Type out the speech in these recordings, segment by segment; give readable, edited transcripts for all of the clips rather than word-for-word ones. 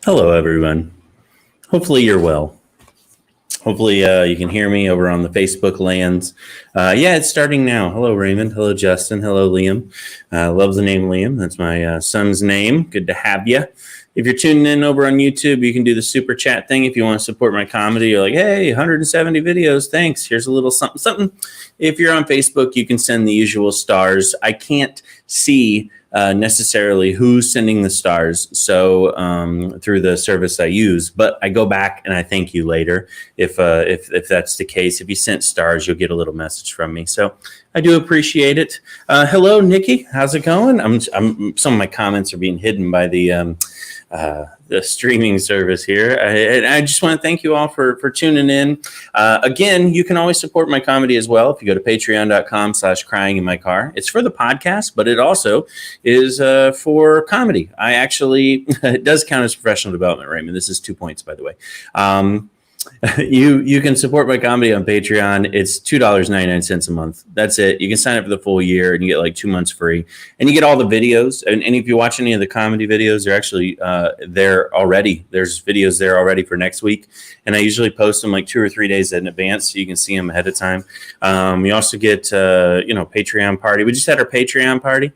Hello, everyone. Hopefully, you're well. Hopefully, you can hear me over on the Facebook lands. Yeah, it's starting now. Hello, Raymond. Hello, Justin. Hello, Liam. Love the name Liam. That's my son's name. Good to have you. If you're tuning in over on YouTube, you can do the super chat thing if you want to support my comedy. You're like, hey, 170 videos. Thanks. Here's a little something, something. If you're on Facebook, you can send the usual stars. I can't see necessarily who's sending the stars through the service I use, but I go back and I thank you later if that's the case. If you sent stars, you'll get a little message from me, so I do appreciate it. Hello, Nikki. How's it going? Some of my comments are being hidden by the streaming service here. I just want to thank you all for tuning in. Again, you can always support my comedy as well if you go to patreon.com/cryinginmycar. It's for the podcast, but it also is for comedy. I actually, it does count as professional development, Raymond. This is 2 points, by the way. You can support my comedy on Patreon. It's $2.99 a month. That's it. You can sign up for the full year and you get like 2 months free, and you get all the videos. And if you watch any of the comedy videos, they're actually there already. There's videos there already for next week, and I usually post them like 2 or 3 days in advance so you can see them ahead of time. You also get Patreon party. We just had our Patreon party.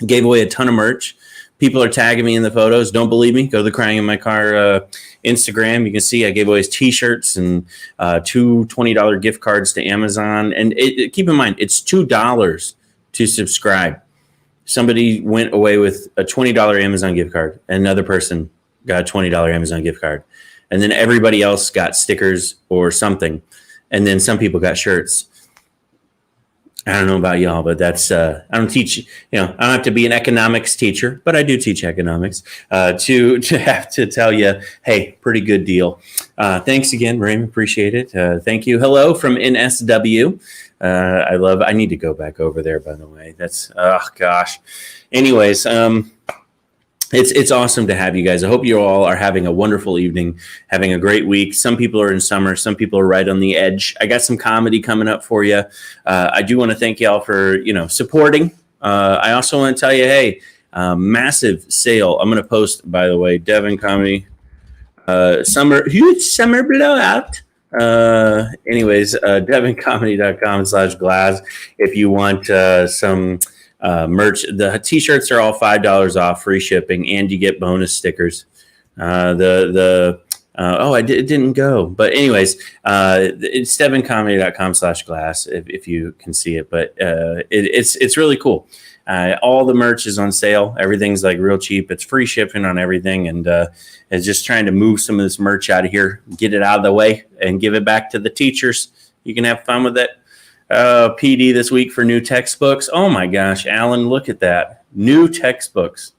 Gave away a ton of merch. People are tagging me in the photos. Don't believe me? Go to the Crying in My Car Instagram. You can see I gave away T-shirts and two $20 gift cards to Amazon. And keep in mind, it's $2 to subscribe. Somebody went away with a $20 Amazon gift card. Another person got a $20 Amazon gift card. And then everybody else got stickers or something. And then some people got shirts. I don't know about y'all, but that's, I don't teach, I don't have to be an economics teacher, but I do teach economics to have to tell you, hey, pretty good deal. Thanks again, Raymond. Appreciate it. Thank you. Hello from NSW. I need to go back over there, by the way. That's, oh gosh. Anyways, it's awesome to have you guys. I hope you all are having a wonderful evening, having a great week. Some people are in summer. Some people are right on the edge. I got some comedy coming up for you. I do want to thank y'all for, supporting. I also want to tell you, hey, massive sale. I'm going to post, by the way, Devin Comedy, huge summer blowout. devincomedy.com/glass. If you want some merch, the t-shirts are all $5 off, free shipping, and you get bonus stickers. It didn't go, but anyways, it's devincomedy.com/glass if you can see it, but it's really cool. All the merch is on sale. Everything's like real cheap. It's free shipping on everything, and it's just trying to move some of this merch out of here, get it out of the way, and give it back to the teachers. You can have fun with it. PD this week for new textbooks. Oh my gosh, Alan, look at that. New textbooks.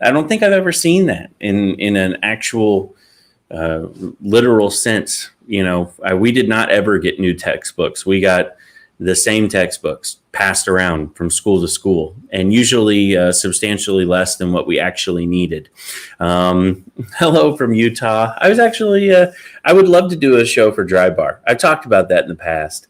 I don't think I've ever seen that in an actual literal sense. We did not ever get new textbooks. We got the same textbooks passed around from school to school, and usually substantially less than what we actually needed. Hello from Utah. I was actually, I would love to do a show for Dry Bar. I've talked about that in the past.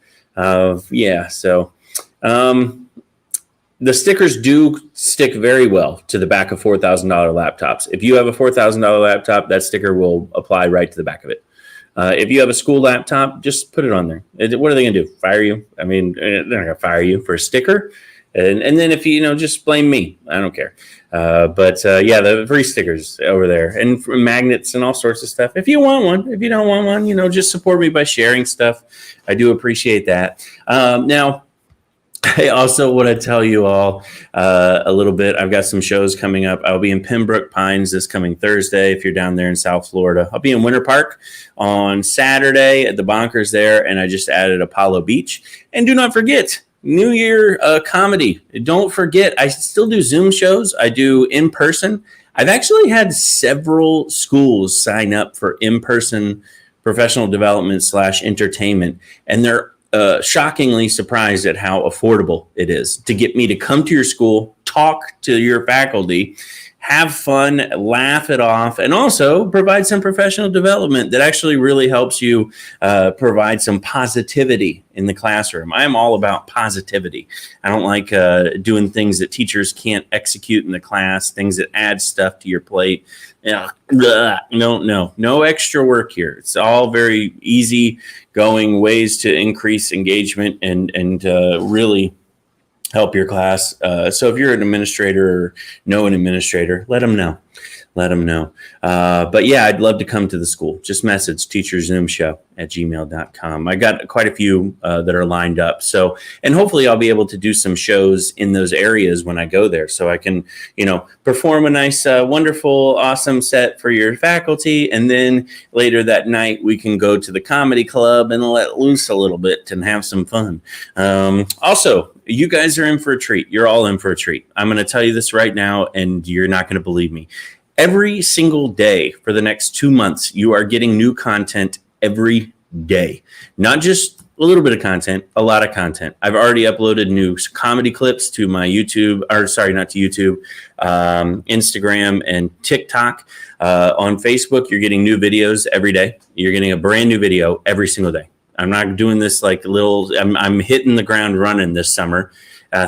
The stickers do stick very well to the back of $4,000 laptops. If you have a $4,000 laptop, that sticker will apply right to the back of it. If you have a school laptop, just put it on there. What are they going to do? Fire you? I mean, they're not going to fire you for a sticker. And then if you, just blame me. I don't care. The free stickers over there and magnets and all sorts of stuff. If you want one, if you don't want one, just support me by sharing stuff. I do appreciate that. Now, I also want to tell you all a little bit. I've got some shows coming up. I'll be in Pembroke Pines this coming Thursday if you're down there in South Florida. I'll be in Winter Park on Saturday at the Bonkers there, and I just added Apollo Beach. And do not forget, New Year comedy. Don't forget, I still do Zoom shows. I do in person. I've actually had several schools sign up for in-person professional development / entertainment, and they're shockingly surprised at how affordable it is to get me to come to your school, talk to your faculty, have fun, laugh it off, and also provide some professional development that actually really helps you provide some positivity in the classroom. I am all about positivity. I don't like doing things that teachers can't execute in the class, things that add stuff to your plate. No extra work here. It's all very easy going ways to increase engagement and really help your class. So if you're an administrator or know an administrator, let them know. But yeah, I'd love to come to the school. Just message teacherzoomshow@gmail.com. I got quite a few that are lined up. So, and hopefully I'll be able to do some shows in those areas when I go there. So I can, perform a nice, wonderful, awesome set for your faculty. And then later that night, we can go to the comedy club and let loose a little bit and have some fun. Also, you guys are in for a treat. You're all in for a treat. I'm going to tell you this right now, and you're not going to believe me. Every single day for the next 2 months, you are getting new content every day. Not just a little bit of content, a lot of content. I've already uploaded new comedy clips to my YouTube, not to YouTube, Instagram and TikTok. On Facebook, you're getting new videos every day. You're getting a brand new video every single day. I'm not doing this like I'm hitting the ground running this summer.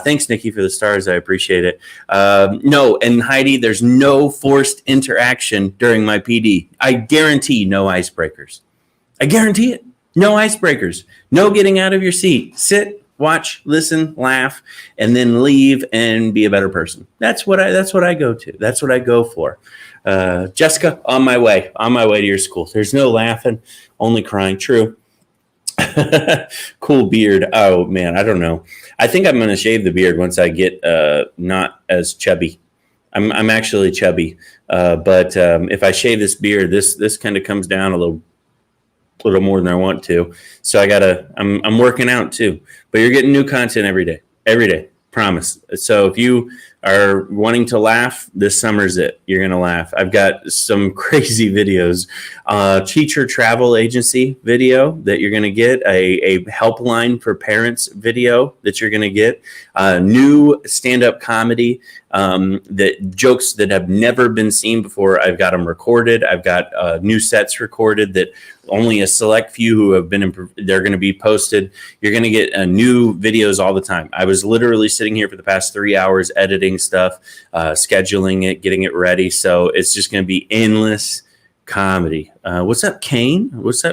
Thanks, Nikki, for the stars. I appreciate it. No, and Heidi, there's no forced interaction during my PD. I guarantee no icebreakers. I guarantee it. No icebreakers. No getting out of your seat. Sit, watch, listen, laugh, and then leave and be a better person. That's what I go to. That's what I go for. Jessica, on my way to your school. There's no laughing, only crying. True. Cool beard. Oh man, I don't know. I think I'm going to shave the beard once I get not as chubby. I'm actually chubby, but if I shave this beard, this kind of comes down a little more than I want to. So I'm working out too. But you're getting new content every day. Promise. So if you are wanting to laugh, this summer's it. You're going to laugh. I've got some crazy videos. Teacher travel agency video that you're going to get. A helpline for parents video that you're going to get. New stand-up comedy that jokes that have never been seen before. I've got them recorded. I've got new sets recorded that only a select few who have been they're going to be posted. You're going to get new videos all the time. I was literally sitting here for the past 3 hours editing stuff, scheduling it, getting it ready. So it's just going to be endless comedy. What's up, Kane? How's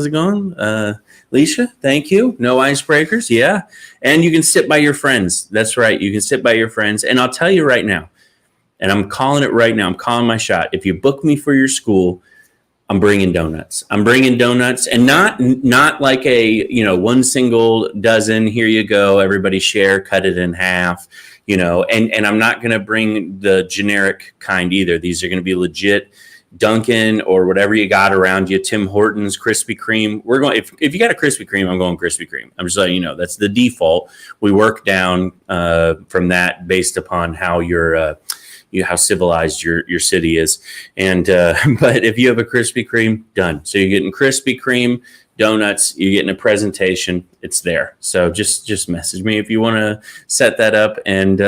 it going? Leisha, thank you. No icebreakers. Yeah. And you can sit by your friends. That's right. You can sit by your friends. And I'll tell you right now, and I'm calling it right now. I'm calling my shot. If you book me for your school, I'm bringing donuts. And not like a, one single dozen. Here you go. Everybody share, cut it in half, and I'm not going to bring the generic kind either. These are going to be legit Dunkin' or whatever you got around you. Tim Hortons, Krispy Kreme. We're going, if you got a Krispy Kreme, I'm going Krispy Kreme. I'm just letting you know, that's the default. We work down from that based upon how how civilized your city is. And but if you have a Krispy Kreme, done. So you're getting Krispy Kreme donuts, you're getting a presentation, it's there. So just message me if you want to set that up. And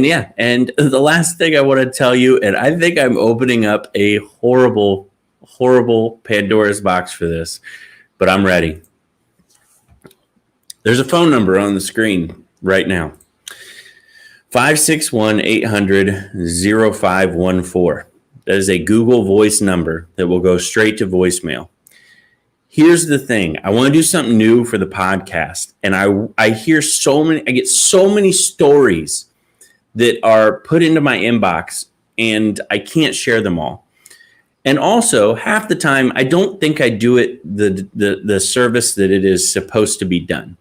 yeah, and the last thing I want to tell you, and I think I'm opening up a horrible Pandora's box for this, but I'm ready. There's a phone number on the screen right now. 561-800-0514. That is a Google Voice number that will go straight to voicemail. Here's the thing. I want to do something new for the podcast. And I get so many stories that are put into my inbox and I can't share them all. And also, half the time, I don't think I do it the service that it is supposed to be done.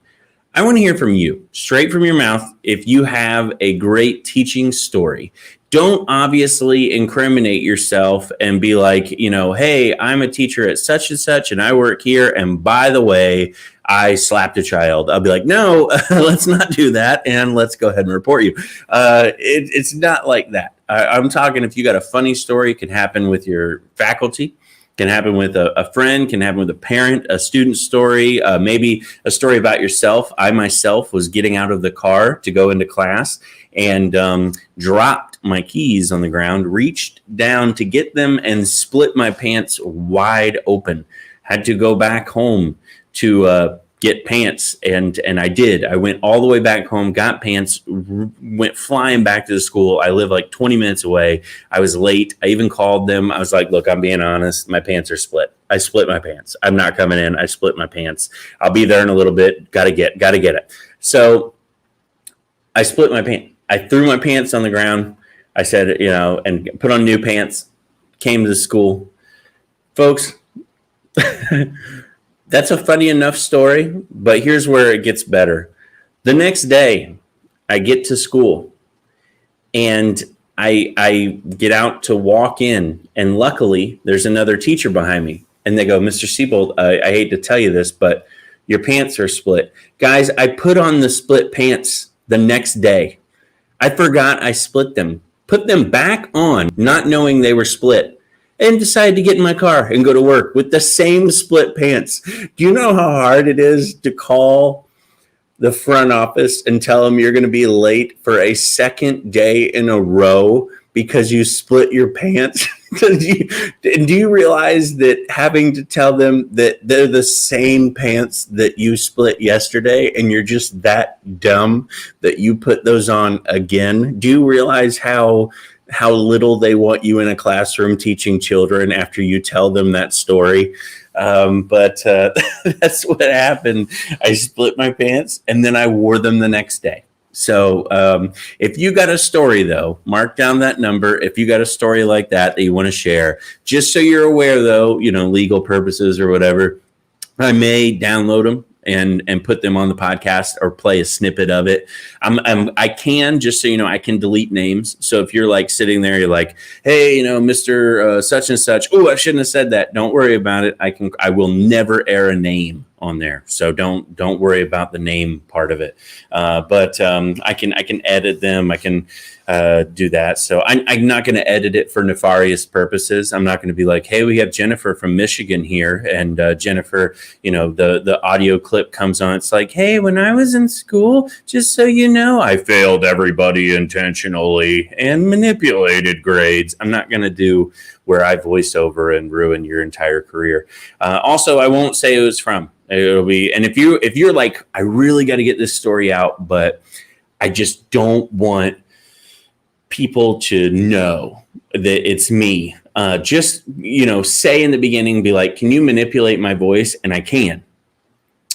I want to hear from you, straight from your mouth, if you have a great teaching story. Don't obviously incriminate yourself and be like, hey, I'm a teacher at such and such, and I work here, and by the way, I slapped a child. I'll be like, no, let's not do that, and let's go ahead and report you. It's not like that. I'm talking if you got a funny story, it could happen with your faculty. Can happen with a friend, can happen with a parent, a student story, maybe a story about yourself. I myself was getting out of the car to go into class and dropped my keys on the ground, reached down to get them and split my pants wide open. Had to go back home to get pants, and I did. I went all the way back home, got pants, went flying back to the school. I live like 20 minutes away. I was late. I even called them. I was like, look, I'm being honest. My pants are split. I split my pants. I'm not coming in. I split my pants. I'll be there in a little bit. Gotta get it. So I split my pants. I threw my pants on the ground. I said, and put on new pants, came to the school. Folks, that's a funny enough story, but here's where it gets better. The next day, I get to school, and I get out to walk in, and luckily, there's another teacher behind me. And they go, Mr. Siebold, I hate to tell you this, but your pants are split. Guys, I put on the split pants the next day. I forgot I split them, put them back on, not knowing they were split, and decided to get in my car and go to work with the same split pants. Do you know how hard it is to call the front office and tell them you're going to be late for a second day in a row because you split your pants? Do you realize that having to tell them that they're the same pants that you split yesterday and you're just that dumb that you put those on again? Do you realize how little they want you in a classroom teaching children after you tell them that story? But that's what happened. I split my pants and then I wore them the next day. So if you got a story, though, mark down that number. If you got a story like that you want to share, just so you're aware, though, legal purposes or whatever, I may download them and put them on the podcast or play a snippet of it. I can, just so you know, I can delete names. So if you're like sitting there, you're like, hey, Mr. Such and such. Oh, I shouldn't have said that. Don't worry about it. I will never air a name on there. So don't worry about the name part of it. But I can edit them. I can do that. So I'm not going to edit it for nefarious purposes. I'm not going to be like, hey, we have Jennifer from Michigan here. And Jennifer, the audio clip comes on. It's like, hey, when I was in school, just so you know, I failed everybody intentionally and manipulated grades. I'm not going to do where I voice over and ruin your entire career. Also, I won't say who it's from. It'll be, and if you're like, I really got to get this story out, but I just don't want people to know that it's me. Just, say in the beginning, be like, can you manipulate my voice? And I can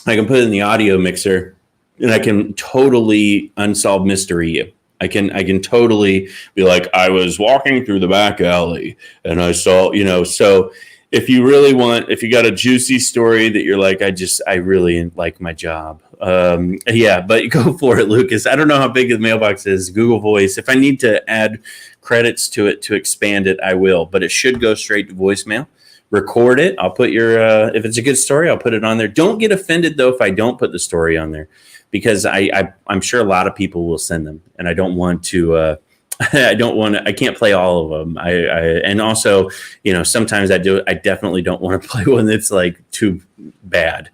put it in the audio mixer and I can totally unsolved mystery you. I can totally be like, I was walking through the back alley and I saw, so if you got a juicy story that you're like, I really like my job. But go for it, Lucas. I don't know how big the mailbox is. Google Voice. If I need to add credits to it to expand it, I will, but it should go straight to voicemail. Record it. I'll put if it's a good story, I'll put it on there. Don't get offended though if I don't put the story on there, because I'm sure a lot of people will send them, and I don't want to. I can't play all of them. And also, sometimes I definitely don't want to play one that's like too bad.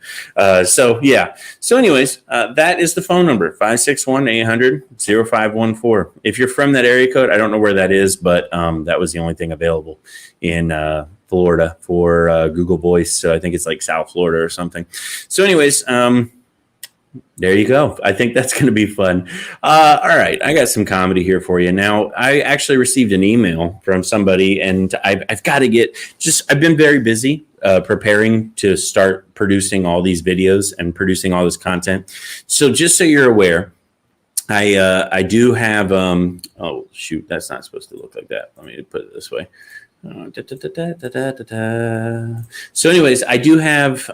So anyways, that is the phone number, 561-800-0514. If you're from that area code, I don't know where that is, but that was the only thing available in Florida for Google Voice. So I think it's like South Florida or something. So anyways, there you go. I think that's going to be fun. All right. I got some comedy here for you. Now, I actually received an email from somebody, and I've got to I've been very busy preparing to start producing all these videos and producing all this content. So just so you're aware, I do have, oh, shoot, that's not supposed to look like that. Let me put it this way. So anyways, I do have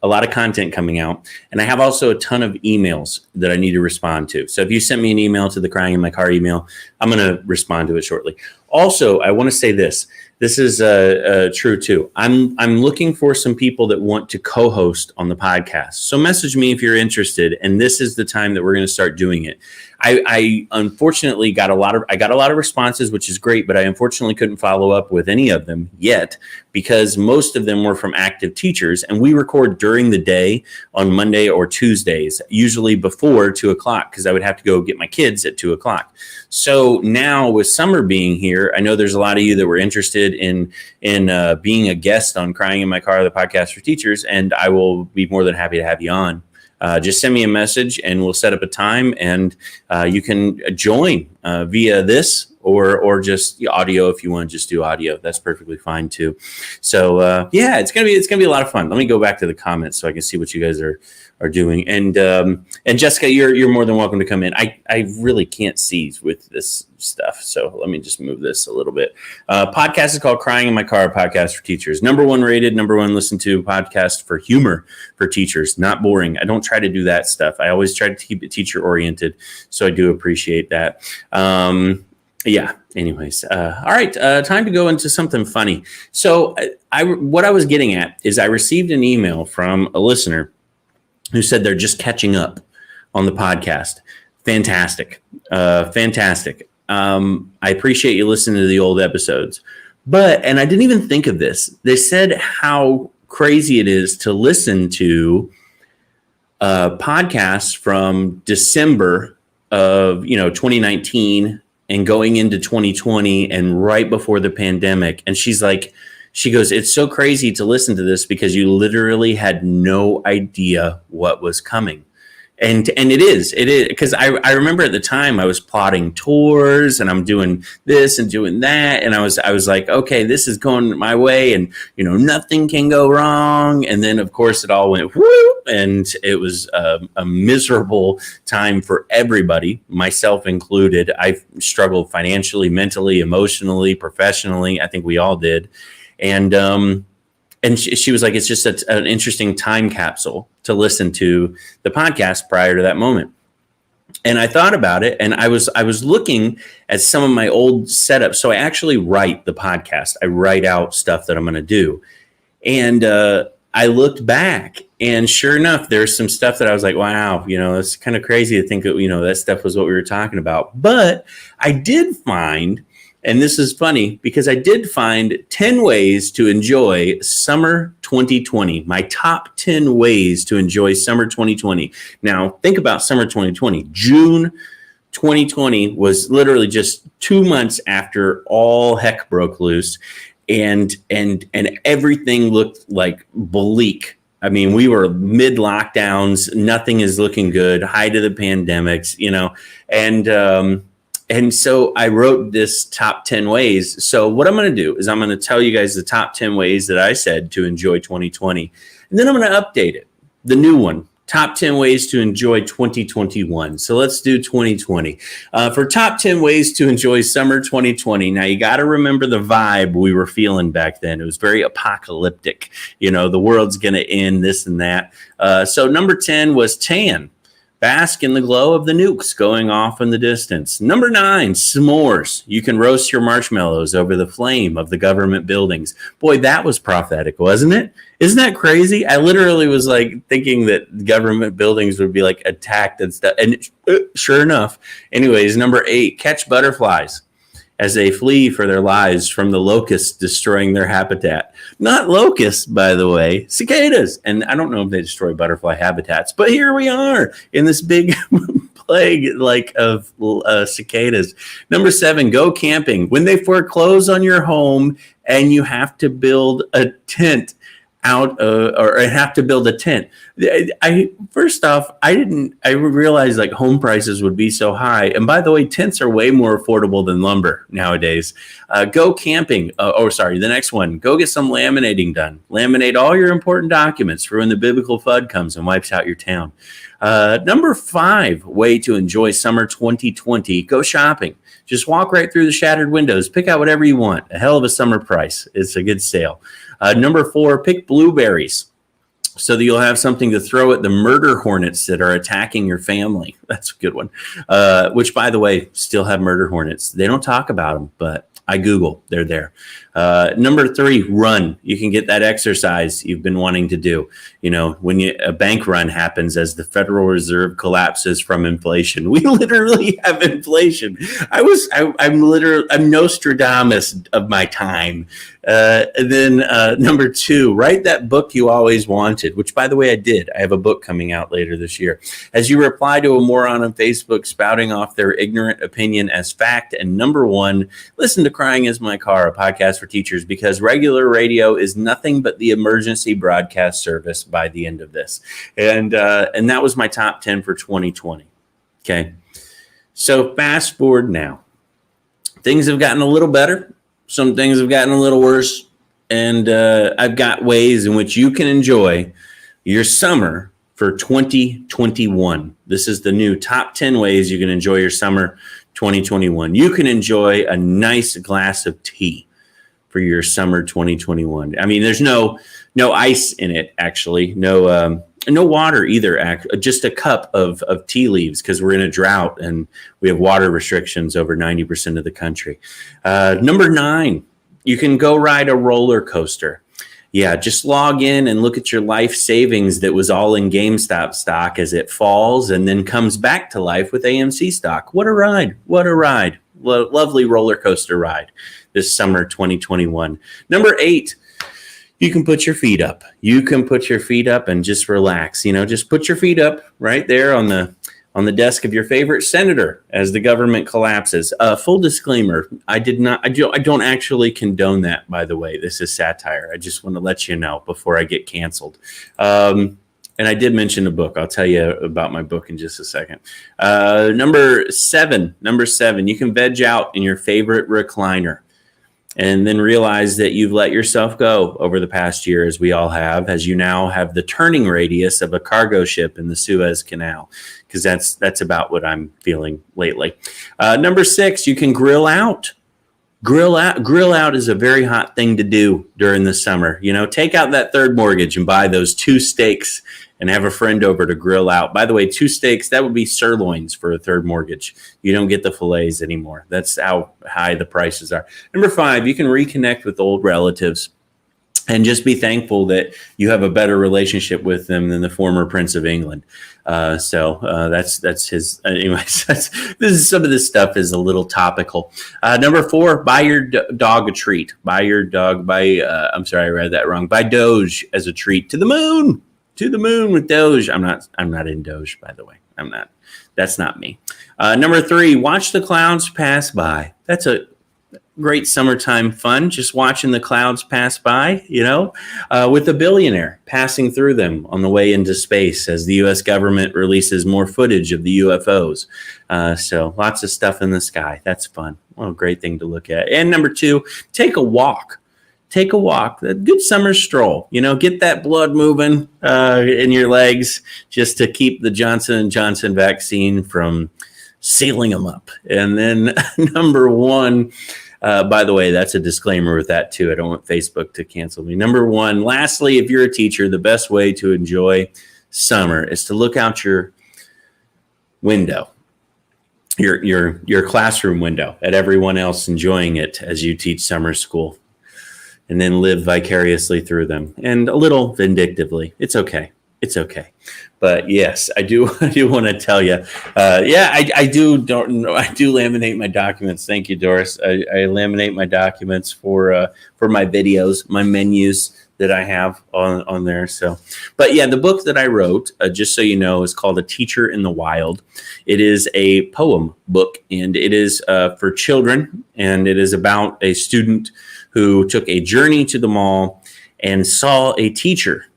a lot of content coming out, and I have also a ton of emails that I need to respond to. So if you sent me an email to the Crying in My Car email, I'm going to respond to it shortly. Also, I want to say this. This is true too. I'm looking for some people that want to co-host on the podcast. So message me if you're interested, and this is the time that we're going to start doing it. I unfortunately got a lot of responses, which is great, but I unfortunately couldn't follow up with any of them yet. because most of them were from active teachers. And we record during the day on Monday or Tuesdays, usually before 2:00, because I would have to go get my kids at 2:00. So now with summer being here, I know there's a lot of you that were interested in being a guest on Crying in My Car, the podcast for teachers, and I will be more than happy to have you on. Just send me a message and we'll set up a time, and you can join via this or just audio. If you want to just do audio, that's perfectly fine too. So yeah, it's gonna be a lot of fun. Let me go back to the comments so I can see what you guys are doing. And Jessica, you're more than welcome to come in. I really can't see with this stuff, so let me just move this a little bit. Podcast is called Crying in My Car, podcast for teachers. #1 rated, #1 listened to podcast for humor for teachers. Not boring. I don't try to do that stuff. I always try to keep it teacher oriented, so I do appreciate that. Yeah. Anyways, all right. Time to go into something funny. So what I was getting at is I received an email from a listener who said they're just catching up on the podcast. Fantastic. Fantastic. I appreciate you listening to the old episodes. And I didn't even think of this. They said how crazy it is to listen to podcasts from December of 2019 and going into 2020 and right before the pandemic. And she goes, it's so crazy to listen to this because you literally had no idea what was coming. And it is because I remember at the time I was plotting tours and I'm doing this and doing that. And I was like, okay, this is going my way and, nothing can go wrong. And then of course it all went whoop, and it was a miserable time for everybody, myself included. I struggled financially, mentally, emotionally, professionally. I think we all did. And she was like, it's just an interesting time capsule to listen to the podcast prior to that moment. And I thought about it, and I was looking at some of my old setups. So I actually write the podcast. I write out stuff that I'm going to do. And I looked back, and sure enough, there's some stuff that I was like, wow, it's kind of crazy to think that, that stuff was what we were talking about. But I did find, and this is funny because I did find 10 ways to enjoy summer 2020, my top 10 ways to enjoy summer 2020. Now, think about summer 2020. June 2020 was literally just 2 months after all heck broke loose, and everything looked like bleak. I mean, we were mid lockdowns. Nothing is looking good. Height of the pandemics, And so I wrote this top 10 ways. So what I'm going to do is I'm going to tell you guys the top 10 ways that I said to enjoy 2020. And then I'm going to update it. The new one, top 10 ways to enjoy 2021. So let's do 2020. For top 10 ways to enjoy summer 2020. Now you got to remember the vibe we were feeling back then. It was very apocalyptic. The world's going to end, this and that. So number 10 was tan. Bask in the glow of the nukes going off in the distance. Number 9, s'mores. You can roast your marshmallows over the flame of the government buildings. Boy, that was prophetic, wasn't it? Isn't that crazy? I literally was like thinking that government buildings would be like attacked and stuff. And sure enough. Anyways, number 8, catch butterflies as they flee for their lives from the locusts destroying their habitat. Not locusts, by the way, cicadas. And I don't know if they destroy butterfly habitats, but here we are in this big plague of cicadas. Number 7, go camping. When they foreclose on your home and you have to build a tent or have to build a tent. First off, I realized like home prices would be so high. And by the way, tents are way more affordable than lumber nowadays. Go camping. The next one, go get some laminating done. Laminate all your important documents for when the biblical flood comes and wipes out your town. Number 5, way to enjoy summer 2020, go shopping. Just walk right through the shattered windows. Pick out whatever you want. A hell of a summer price. It's a good sale. Number 4, pick blueberries so that you'll have something to throw at the murder hornets that are attacking your family. That's a good one. Which, by the way, still have murder hornets. They don't talk about them, but I Google. They're there. Number 3, run. You can get that exercise you've been wanting to do. When a bank run happens as the Federal Reserve collapses from inflation. We literally have inflation. I'm Nostradamus of my time. And then number 2, write that book you always wanted, which, by the way, I did. I have a book coming out later this year. As you reply to a moron on Facebook spouting off their ignorant opinion as fact. And number 1, listen to Crying Is My Car, a podcast for teachers, because regular radio is nothing but the emergency broadcast service by the end of this. And that was my top 10 for 2020. Okay. So fast forward now. Things have gotten a little better. Some things have gotten a little worse. And I've got ways in which you can enjoy your summer for 2021. This is the new top 10 ways you can enjoy your summer 2021. You can enjoy a nice glass of tea for your summer 2021. I mean, there's no ice in it, actually. No water either. Just a cup of tea leaves, because we're in a drought and we have water restrictions over 90% of the country. Number 9, you can go ride a roller coaster. Yeah, just log in and look at your life savings that was all in GameStop stock as it falls and then comes back to life with AMC stock. What a ride. What a ride. Lovely roller coaster ride this summer 2021. Number 8, you can put your feet up. You can put your feet up and just relax. Just put your feet up right there on the desk of your favorite senator as the government collapses. Full disclaimer, I don't actually condone that, by the way. This is satire. I just want to let you know before I get canceled. And I did mention a book. I'll tell you about my book in just a second. Number seven, you can veg out in your favorite recliner and then realize that you've let yourself go over the past year, as we all have, as you now have the turning radius of a cargo ship in the Suez Canal, because that's about what I'm feeling lately. Number 6, you can grill out. Grill out is a very hot thing to do during the summer. Take out that third mortgage and buy those 2 steaks and have a friend over to grill out. By the way, 2 steaks, that would be sirloins for a third mortgage. You don't get the fillets anymore. That's how high the prices are. Number 5, you can reconnect with old relatives and just be thankful that you have a better relationship with them than the former Prince of England. So that's his. Anyways, some of this stuff is a little topical. Number 4, buy your dog a treat. Buy your dog. I'm sorry, I read that wrong. Buy Doge as a treat to the moon. To the moon with Doge. I'm not in Doge, by the way. I'm not. That's not me. Number 3, watch the clouds pass by. That's a great summertime fun, just watching the clouds pass by, with a billionaire passing through them on the way into space as the U.S. government releases more footage of the UFOs. So lots of stuff in the sky. That's fun. What a great thing to look at. And number 2, take a walk. Take a walk, a good summer stroll, get that blood moving in your legs just to keep the Johnson & Johnson vaccine from sealing them up. And then number 1, by the way, that's a disclaimer with that too. I don't want Facebook to cancel me. Number 1, lastly, if you're a teacher, the best way to enjoy summer is to look out your window, your classroom window at everyone else enjoying it as you teach summer school. And then live vicariously through them, and a little vindictively. It's okay. It's okay. But yes, I do want to tell you. I do laminate my documents. Thank you, Doris. I laminate my documents for my videos, my menus that I have on there. So, but yeah, the book that I wrote, just so you know, is called A Teacher in the Wild. It is a poem book, and it is for children, and it is about a student who took a journey to the mall and saw a teacher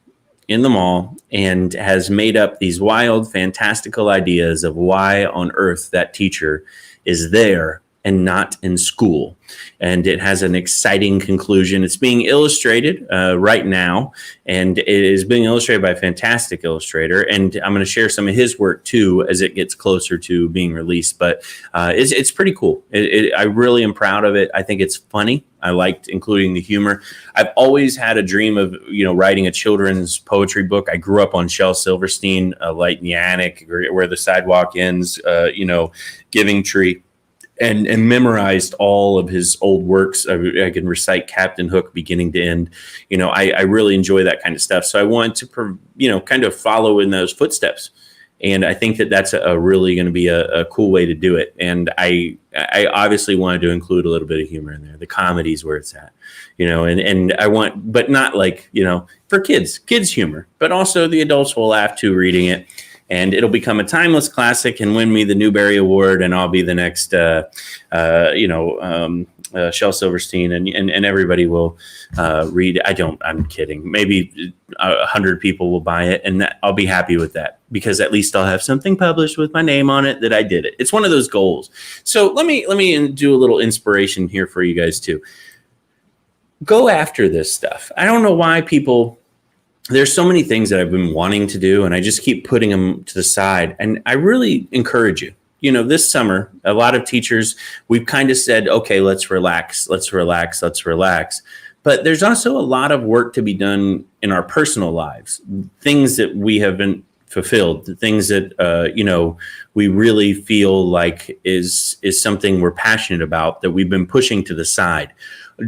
in the mall and has made up these wild, fantastical ideas of why on earth that teacher is there and not in school. And it has an exciting conclusion. It's being illustrated right now, and it is being illustrated by a fantastic illustrator. And I'm going to share some of his work too as it gets closer to being released. But it's pretty cool. I really am proud of it. I think it's funny. I liked including the humor. I've always had a dream of, writing a children's poetry book. I grew up on Shel Silverstein, Light in the Attic, Where the Sidewalk Ends, Giving Tree. And memorized all of his old works. I can recite Captain Hook beginning to end. I really enjoy that kind of stuff. So I wanted to, kind of follow in those footsteps And I think that that's a really going to be a cool way to do it. And I obviously wanted to include a little bit of humor in there. The comedy is where it's at, and I want, but not like, for kids humor, but also the adults will laugh too reading it. And it'll become a timeless classic and win me the Newbery Award. And I'll be the next, Shel Silverstein, and everybody will read. I'm kidding. Maybe 100 people will buy it, and I'll be happy with that, because at least I'll have something published with my name on it that I did it. It's one of those goals. So let me do a little inspiration here for you guys too. Go after this stuff. I don't know why there's so many things that I've been wanting to do, and I just keep putting them to the side. And I really encourage you. This summer, a lot of teachers, we've kind of said, okay, let's relax. But there's also a lot of work to be done in our personal lives, things that we haven't fulfilled, the things that, we really feel like is something we're passionate about that we've been pushing to the side.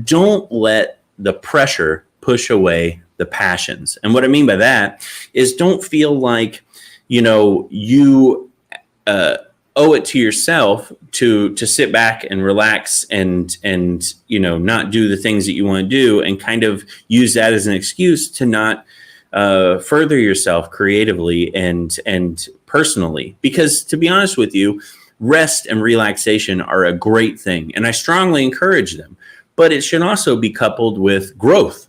Don't let the pressure push away the passions. And what I mean by that is, don't feel like, you owe it to yourself to sit back and relax and not do the things that you want to do, and kind of use that as an excuse to not further yourself creatively and personally. Because to be honest with you, rest and relaxation are a great thing, and I strongly encourage them, but it should also be coupled with growth,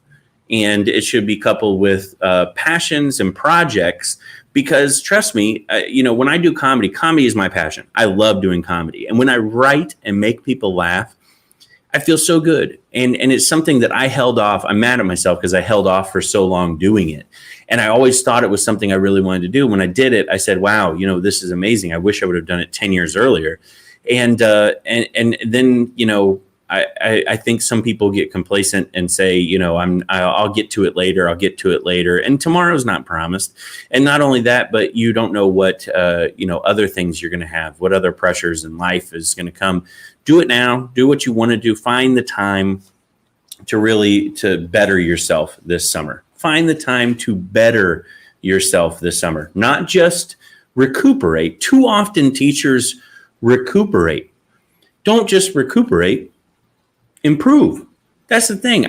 and it should be coupled with passions and projects. Because trust me, when I do comedy is my passion. I love doing comedy. And when I write and make people laugh, I feel so good. And it's something that I held off. I'm mad at myself because I held off for so long doing it. And I always thought it was something I really wanted to do. When I did it, I said, wow, this is amazing. I wish I would have done it 10 years earlier. And then, I think some people get complacent and say, I'll get to it later. And tomorrow's not promised. And not only that, but you don't know what, other things you're going to have, what other pressures in life is going to come. Do it now. Do what you want to do. Find the time to better yourself this summer. Find the time to better yourself this summer, not just recuperate. Too often teachers recuperate. Don't just recuperate. Improve. That's the thing.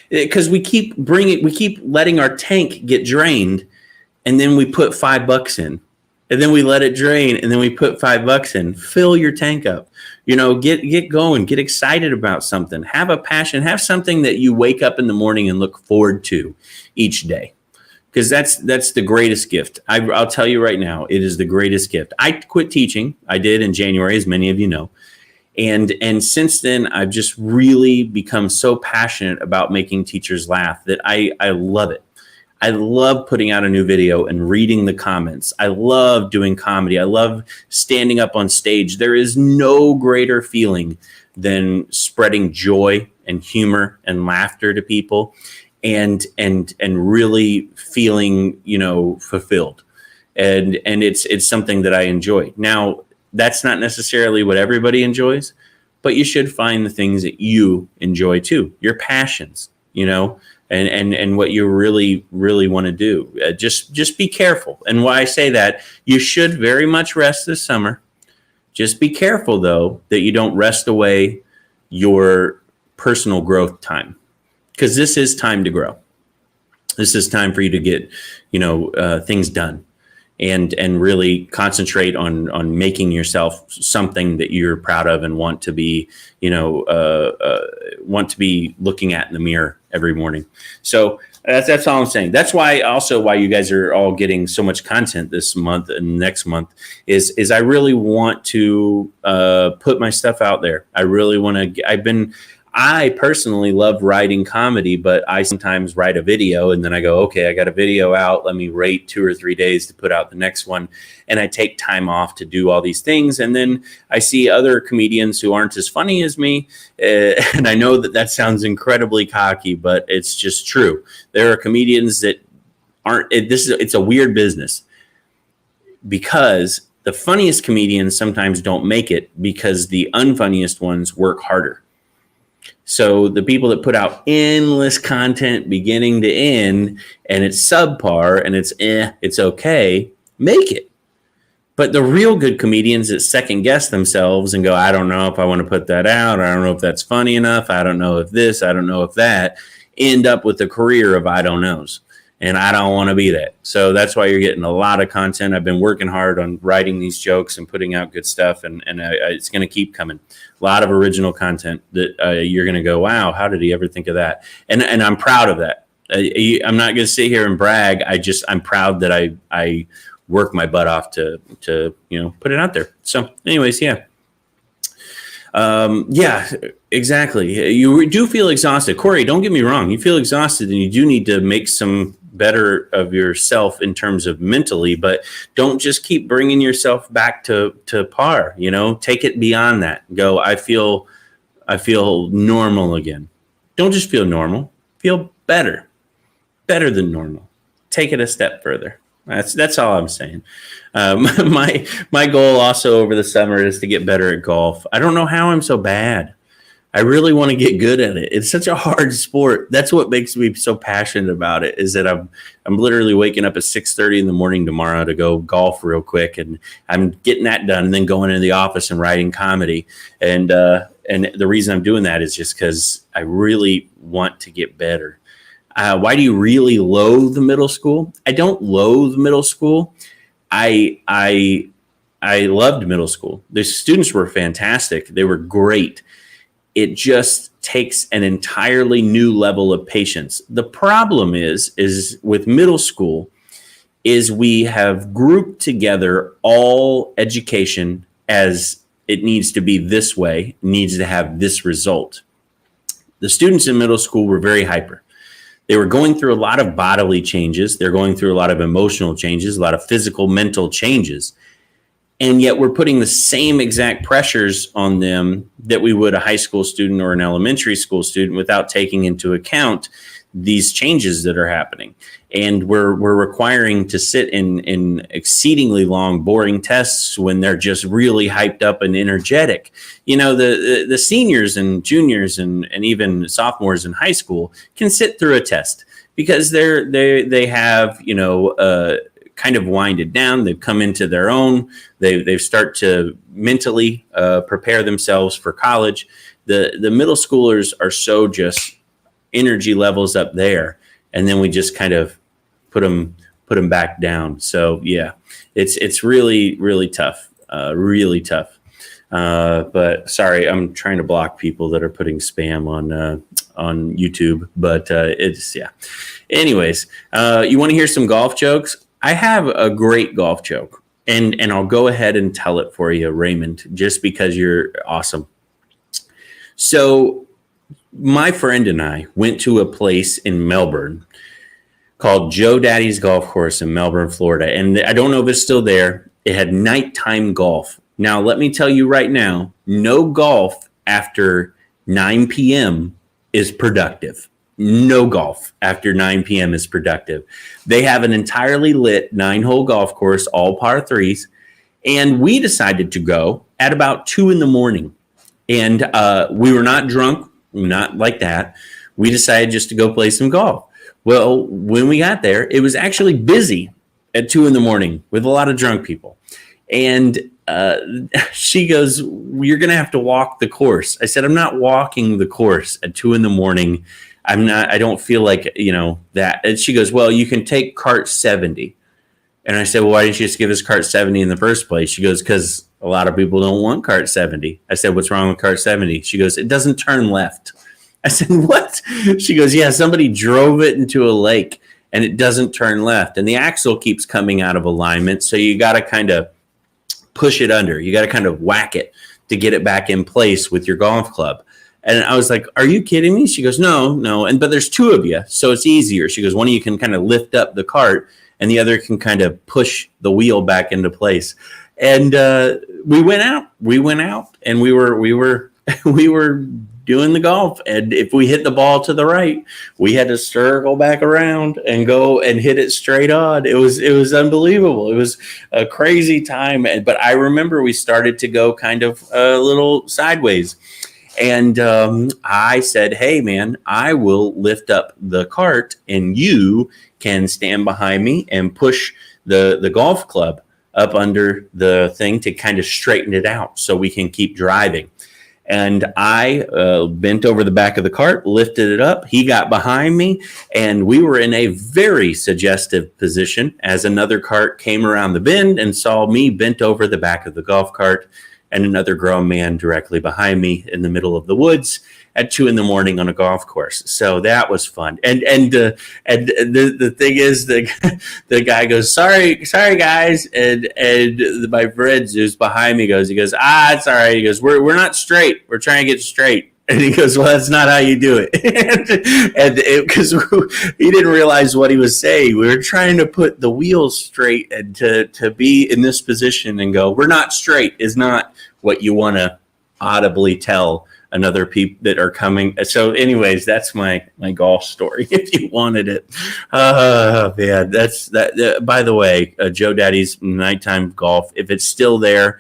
Because we keep letting our tank get drained, and then we put $5 in, and then we let it drain, and then we put $5 in. Fill your tank up. Get going. Get excited about something. Have a passion. Have something that you wake up in the morning and look forward to each day. Because that's the greatest gift. I'll tell you right now, it is the greatest gift. I quit teaching. I did in January, as many of you know. And since then, I've just really become so passionate about making teachers laugh that I love it. I love putting out a new video and reading the comments. I love doing comedy. I love standing up on stage. There is no greater feeling than spreading joy and humor and laughter to people, and really feeling, fulfilled. And it's something that I enjoy. Now, that's not necessarily what everybody enjoys, but you should find the things that you enjoy too, your passions, and what you really, really want to do. Just be careful. And why I say that, you should very much rest this summer. Just be careful, though, that you don't rest away your personal growth time, because this is time to grow. This is time for you to get, things done. And really concentrate on making yourself something that you're proud of and want to be, looking at in the mirror every morning. So that's all I'm saying. That's why you guys are all getting so much content this month and next month is I really want to put my stuff out there. I really want to. I personally love writing comedy, but I sometimes write a video and then I go, okay, I got a video out. Let me wait 2 or 3 days to put out the next one. And I take time off to do all these things. And then I see other comedians who aren't as funny as me. And I know that sounds incredibly cocky, but it's just true. There are comedians that aren't, it's a weird business, because the funniest comedians sometimes don't make it because the unfunniest ones work harder. So the people that put out endless content beginning to end, and it's subpar and it's okay, make it. But the real good comedians that second guess themselves and go, I don't know if I want to put that out. I don't know if that's funny enough. I don't know if this, I don't know if that, end up with a career of I don't knows. And I don't want to be that. So that's why you're getting a lot of content. I've been working hard on writing these jokes and putting out good stuff. And it's going to keep coming. A lot of original content that you're going to go, wow, how did he ever think of that? And I'm proud of that. I'm not going to sit here and brag. I'm proud that I work my butt off to put it out there. So anyways, yeah, exactly. You do feel exhausted. Corey, don't get me wrong. You feel exhausted and you do need to make some better of yourself in terms of mentally, but don't just keep bringing yourself back to par, take it beyond that. Go, I feel normal again. Don't just feel normal, feel better than normal. Take it a step further. That's all I'm saying. My goal also over the summer is to get better at golf. I don't know how I'm so bad. I really want to get good at it. It's such a hard sport. That's what makes me so passionate about it, is that I'm literally waking up at 6:30 in the morning tomorrow to go golf real quick, and I'm getting that done and then going into the office and writing comedy. And the reason I'm doing that is just because I really want to get better. Why do you really loathe middle school? I don't loathe middle school. I loved middle school. The students were fantastic. They were great. It just takes an entirely new level of patience. The problem is with middle school is we have grouped together all education as it needs to be this way, needs to have this result. The students in middle school were very hyper. They were going through a lot of bodily changes. They're going through a lot of emotional changes, a lot of physical, mental changes. And yet we're putting the same exact pressures on them that we would a high school student or an elementary school student without taking into account these changes that are happening. And we're requiring to sit in exceedingly long, boring tests when they're just really hyped up and energetic. The seniors and juniors and even sophomores in high school can sit through a test because they have, kind of winded down. They've come into their own. They've start to mentally prepare themselves for college. The middle schoolers are so just energy levels up there, and then we just kind of put them back down. So yeah, it's really, really tough, really tough. But sorry, I'm trying to block people that are putting spam on YouTube. But it's yeah. Anyways, you want to hear some golf jokes? I have a great golf joke, and I'll go ahead and tell it for you, Raymond, just because you're awesome. So my friend and I went to a place in Melbourne called Joe Daddy's Golf Course in Melbourne, Florida. And I don't know if it's still there. It had nighttime golf. Now, let me tell you right now, no golf after 9 p.m. is productive. No golf after 9 p.m. is productive. They have an entirely lit 9-hole golf course, all par threes. And we decided to go at about 2 a.m. And we were not drunk, not like that. We decided just to go play some golf. Well, when we got there, it was actually busy at 2 a.m. with a lot of drunk people. And she goes, "You're going to have to walk the course." I said, "I'm not walking the course at 2 a.m. I don't feel like, that." And she goes, "Well, you can take cart 70. And I said, "Well, why didn't you just give us cart 70 in the first place?" She goes, "Because a lot of people don't want cart 70. I said, "What's wrong with cart 70? She goes, "It doesn't turn left." I said, "What?" She goes, "Yeah, somebody drove it into a lake and it doesn't turn left. And the axle keeps coming out of alignment. So you got to kind of push it under. You got to kind of whack it to get it back in place with your golf club." And I was like, "Are you kidding me?" She goes, No. But there's 2 of you, so it's easier. She goes, "One of you can kind of lift up the cart and the other can kind of push the wheel back into place." And we went out and we were doing the golf. And if we hit the ball to the right, we had to circle back around and go and hit it straight on. It was unbelievable. It was a crazy time. But I remember we started to go kind of a little sideways. And I said, "Hey, man, I will lift up the cart and you can stand behind me and push the golf club up under the thing to kind of straighten it out so we can keep driving. And I bent over the back of the cart, lifted it up. He got behind me, and we were in a very suggestive position as another cart came around the bend and saw me bent over the back of the golf cart and another grown man directly behind me in the middle of the woods at 2 a.m. on a golf course. So that was fun. And the thing is, the guy goes, sorry guys. And my friend who's behind me goes, it's all right. He goes, we're not straight. We're trying to get straight. And he goes, well, that's not how you do it. and because he didn't realize what he was saying. We were trying to put the wheels straight and to be in this position and go, we're not straight is not what you want to audibly tell another people that are coming. So anyways, that's my golf story if you wanted it. Man, that's that. By the way, Joe Daddy's nighttime golf, if it's still there,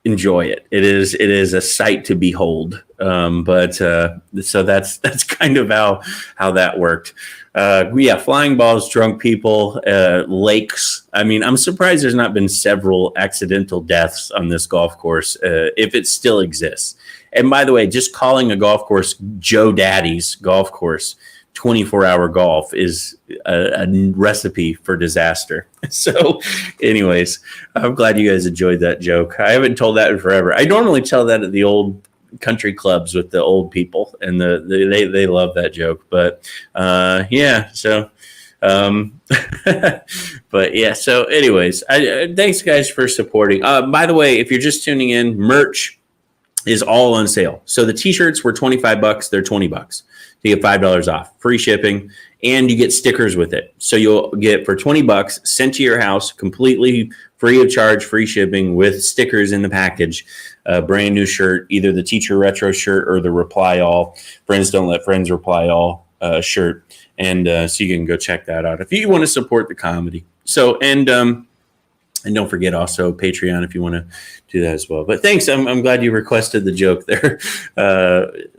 enjoy it. It is a sight to behold. So that's kind of how that worked. Flying balls, drunk people, lakes. I mean, I'm surprised there's not been several accidental deaths on this golf course, if it still exists. And by the way, just calling a golf course Joe Daddy's golf course, 24-hour golf is a recipe for disaster. So anyways, I'm glad you guys enjoyed that joke. I haven't told that in forever. I normally tell that at the old country clubs with the old people, and they love that joke. But but yeah, so anyways, thanks guys for supporting. By the way, if you're just tuning in, merch is all on sale. So the t-shirts were $25, they're $20. You get $5 off, free shipping, and you get stickers with it. So you'll get for $20 sent to your house, completely free of charge, free shipping with stickers in the package. A brand new shirt, either the Teacher Retro shirt or the Reply All, Friends Don't Let Friends Reply All shirt. And so you can go check that out if you want to support the comedy. So, and don't forget also Patreon if you want to do that as well. But thanks. I'm glad you requested the joke there.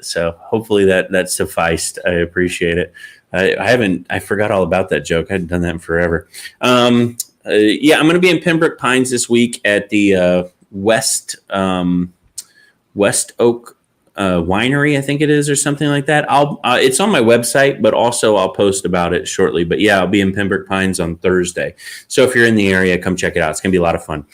So hopefully that sufficed. I appreciate it. I forgot all about that joke. I hadn't done that in forever. I'm going to be in Pembroke Pines this week at the West Oak Winery, I think it is, or something like that. It's on my website, but also I'll post about it shortly. But yeah, I'll be in Pembroke Pines on Thursday. So if you're in the area, come check it out. It's going to be a lot of fun.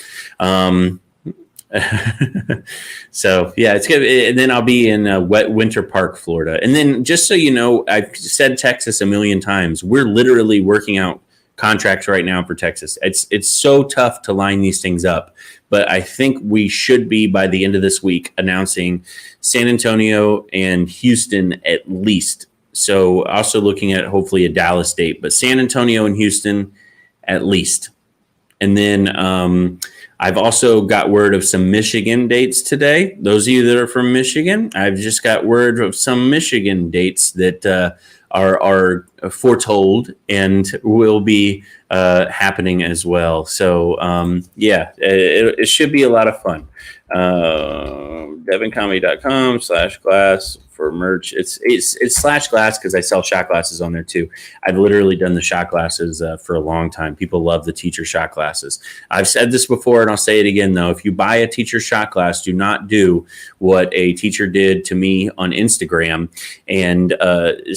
So yeah, it's good. And then I'll be in Winter Park, Florida. And then just so you know, I've said Texas a million times. We're literally working out contracts right now for Texas. It's so tough to line these things up, but I think we should be by the end of this week announcing San Antonio and Houston at least. So also looking at hopefully a Dallas date, but San Antonio and Houston at least. And then I've also got word of some Michigan dates today. Those of you that are from Michigan, I've just got word of some Michigan dates that are foretold and will be happening as well. So it should be a lot of fun. devincomedy.com/glass for merch. It's /glass because I sell shot glasses on there too. I've literally done the shot glasses for a long time. People love the teacher shot glasses. I've said this before and I'll say it again though. If you buy a teacher shot glass, do not do what a teacher did to me on Instagram and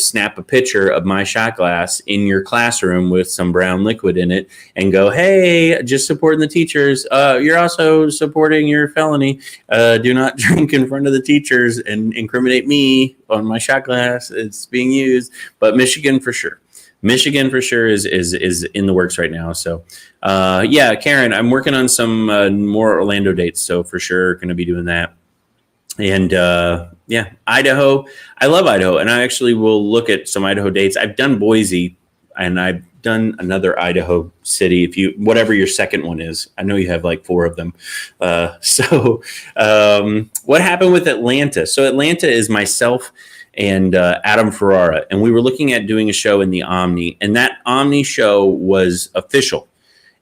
snap a picture of my shot glass in your classroom with some brown liquid in it and go, hey, just supporting the teachers. You're also supporting your felony. Do not drink in front of the teachers and incriminate me on my shot glass. It's being used. But Michigan for sure. Michigan for sure is in the works right now. So Karen, I'm working on some more Orlando dates. So for sure going to be doing that. And Idaho. I love Idaho, and I actually will look at some Idaho dates. I've done Boise, and I've done another Idaho city. Whatever your second one is, I know you have like 4 of them. What happened with Atlanta? So Atlanta is myself and Adam Ferrara, and we were looking at doing a show in the Omni, and that Omni show was official.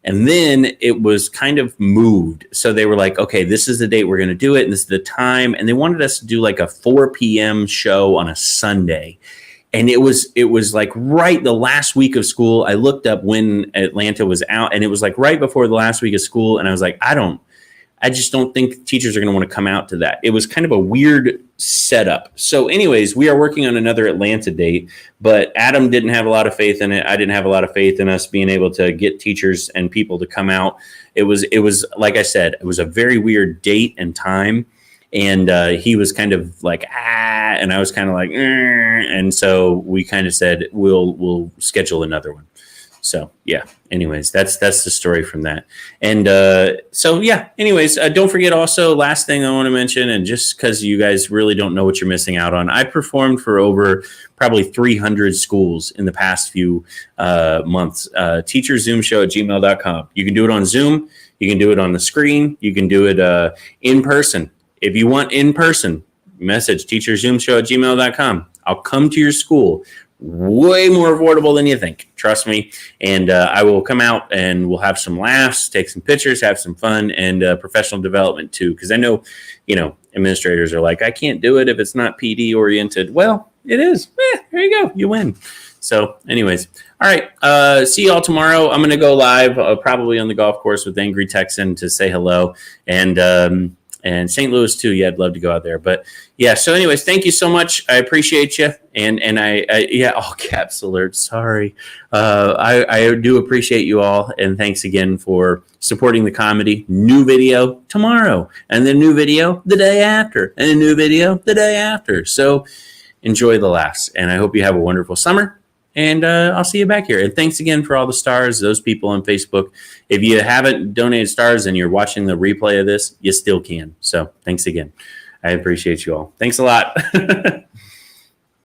And then it was kind of moved. So they were like, okay, this is the date we're going to do it. And this is the time. And they wanted us to do like a 4 p.m. show on a Sunday. And it was like right the last week of school. I looked up when Atlanta was out, and it was like right before the last week of school. And I was like, I just don't think teachers are going to want to come out to that. It was kind of a weird setup. So anyways, we are working on another Atlanta date, but Adam didn't have a lot of faith in it. I didn't have a lot of faith in us being able to get teachers and people to come out. It was like I said, it was a very weird date and time. And he was kind of like, and I was kind of like, and so we kind of said, we'll schedule another one. So yeah, anyways, that's the story from that. And so yeah, anyways, don't forget also, last thing I want to mention, and just because you guys really don't know what you're missing out on, I performed for over probably 300 schools in the past few months. teacherzoomshow@gmail.com. You can do it on Zoom. You can do it on the screen. You can do it in person. If you want in person, message teacherzoomshow@gmail.com. I'll come to your school. Way more affordable than you think. Trust me. And I will come out and we'll have some laughs, take some pictures, have some fun, and professional development too. Because I know, administrators are like, I can't do it if it's not PD oriented. Well, it is. There you go. You win. So anyways, all right. See y'all tomorrow. I'm going to go live probably on the golf course with Angry Texan to say hello. And St. Louis too. Yeah, I'd love to go out there. But yeah, so anyways, thank you so much. I appreciate you. And I all caps alert. Sorry. I do appreciate you all. And thanks again for supporting the comedy. New video tomorrow, and then new video the day after, and a new video the day after. So enjoy the laughs, and I hope you have a wonderful summer. And I'll see you back here. And thanks again for all the stars, those people on Facebook. If you haven't donated stars and you're watching the replay of this, you still can. So thanks again. I appreciate you all. Thanks a lot.